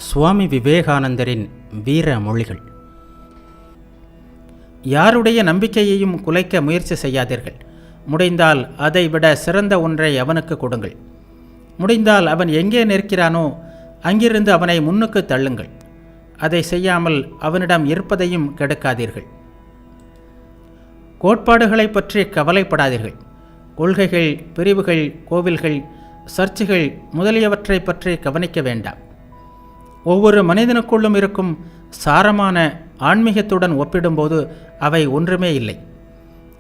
சுவாமி விவேகானந்தரின் வீர மொழிகள். யாருடைய நம்பிக்கையையும் குலைக்க முயற்சி செய்யாதீர்கள். முடிந்தால் அதை விட சிறந்த ஒன்றை அவனுக்கு கொடுங்கள். முடிந்தால் அவன் எங்கே நிற்கிறானோ அங்கிருந்து அவனை முன்னுக்கு தள்ளுங்கள். அதை செய்யாமல் அவனிடம் இருப்பதையும் கெடுக்காதீர்கள். கோட்பாடுகளை பற்றி கவலைப்படாதீர்கள். கொள்கைகள், பிரிவுகள், கோவில்கள், சர்ச்சுகள் முதலியவற்றை பற்றி கவனிக்க வேண்டாம். ஒவ்வொரு மனிதனுக்குள்ளும் இருக்கும் சாரமான ஆன்மீகத்துடன் ஒப்பிடும்போது அவை ஒன்றுமே இல்லை.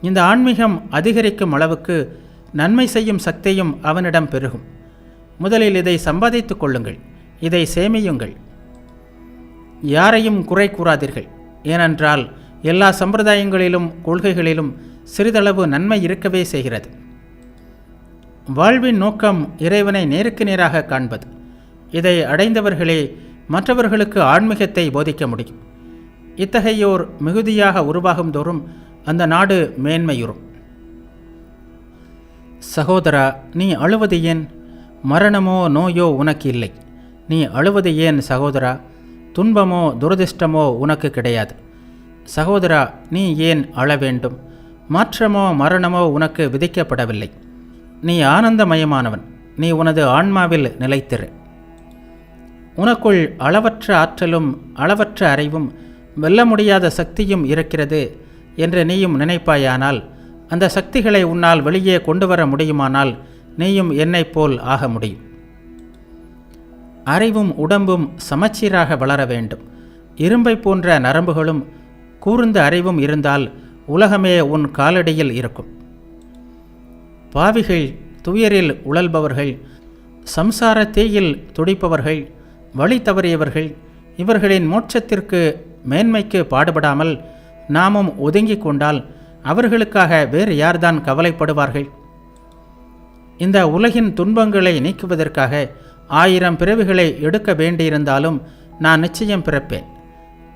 இந்த ஆன்மீகம் அதிகரிக்கும் அளவுக்கு நன்மை செய்யும் சக்தியும் அவனிடம் பெருகும். முதலில் இதை சம்பாதித்து கொள்ளுங்கள். இதை சேமியுங்கள். யாரையும் குறை கூறாதீர்கள். ஏனென்றால் எல்லா சம்பிரதாயங்களிலும் கொள்கைகளிலும் சிறிதளவு நன்மை இருக்கவே செய்கிறது. வாழ்வின் நோக்கம் இறைவனை நேருக்கு நேராக காண்பது. இதை அடைந்தவர்களே மற்றவர்களுக்கு ஆன்மீகத்தை போதிக்க முடியும். இத்தகையோர் மிகுதியாக உருவாகும் தோறும் அந்த நாடு மேன்மையுறும். சகோதரா, நீ அழுவது ஏன்? மரணமோ நோயோ உனக்கு இல்லை. நீ அழுவது ஏன் சகோதரா? துன்பமோ துரதிர்ஷ்டமோ உனக்கு கிடையாது. சகோதரா, நீ ஏன் அழ வேண்டும்? மாற்றமோ மரணமோ உனக்கு விதிக்கப்படவில்லை. நீ ஆனந்தமயமானவன். நீ உனது ஆன்மாவில் நிலைத்திரு. உனக்குள் அளவற்ற ஆற்றலும் அளவற்ற அறிவும் வெல்ல முடியாத சக்தியும் இருக்கிறது என்று நீயும் நினைப்பாயானால், அந்த சக்திகளை உன்னால் வெளியே கொண்டு வர முடியுமானால் நீயும் என்னைப் போல் ஆக முடியும். அறிவும் உடம்பும் சமச்சீராக வளர வேண்டும். இரும்பை போன்ற நரம்புகளும் கூர்ந்த அறிவும் இருந்தால் உலகமே உன் காலடியில் இருக்கும். பாவிகள், துயரில் உழல்பவர்கள், சம்சார தீயில் துடிப்பவர்கள், வழி தவறியவர்கள், இவர்களின் மோட்சத்திற்கு மேன்மைக்கு பாடுபடாமல் நாமும் ஒதுங்கிக் கொண்டால் அவர்களுக்காக வேறு யார்தான் கவலைப்படுவார்கள்? இந்த உலகின் துன்பங்களை நீக்குவதற்காக 1000 பிறவிகளை எடுக்க வேண்டியிருந்தாலும் நான் நிச்சயம் பிறப்பேன்.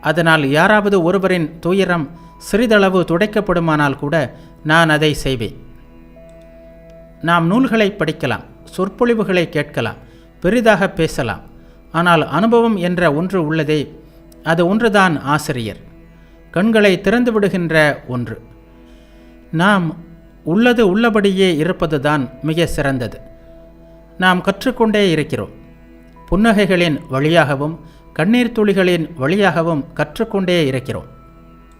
அதனால் யாராவது ஒருவரின் துயரம் சிறிதளவு துடைக்கப்படுமானால் கூட நான் அதை செய்வேன். நாம் நூல்களை படிக்கலாம், சொற்பொழிவுகளை கேட்கலாம், பெரிதாக பேசலாம். ஆனால் அனுபவம் என்ற ஒன்று உள்ளதே, அது ஒன்றுதான் ஆசிரியர், கண்களை திறந்து விடுகின்ற ஒன்று. நாம் உள்ளது உள்ளபடியே இருப்பதுதான் மிக சிறந்தது. நாம் கற்றுக்கொண்டே இருக்கிறோம். புன்னகைகளின் வழியாகவும் கண்ணீர் துளிகளின் வழியாகவும் கற்றுக்கொண்டே இருக்கிறோம்.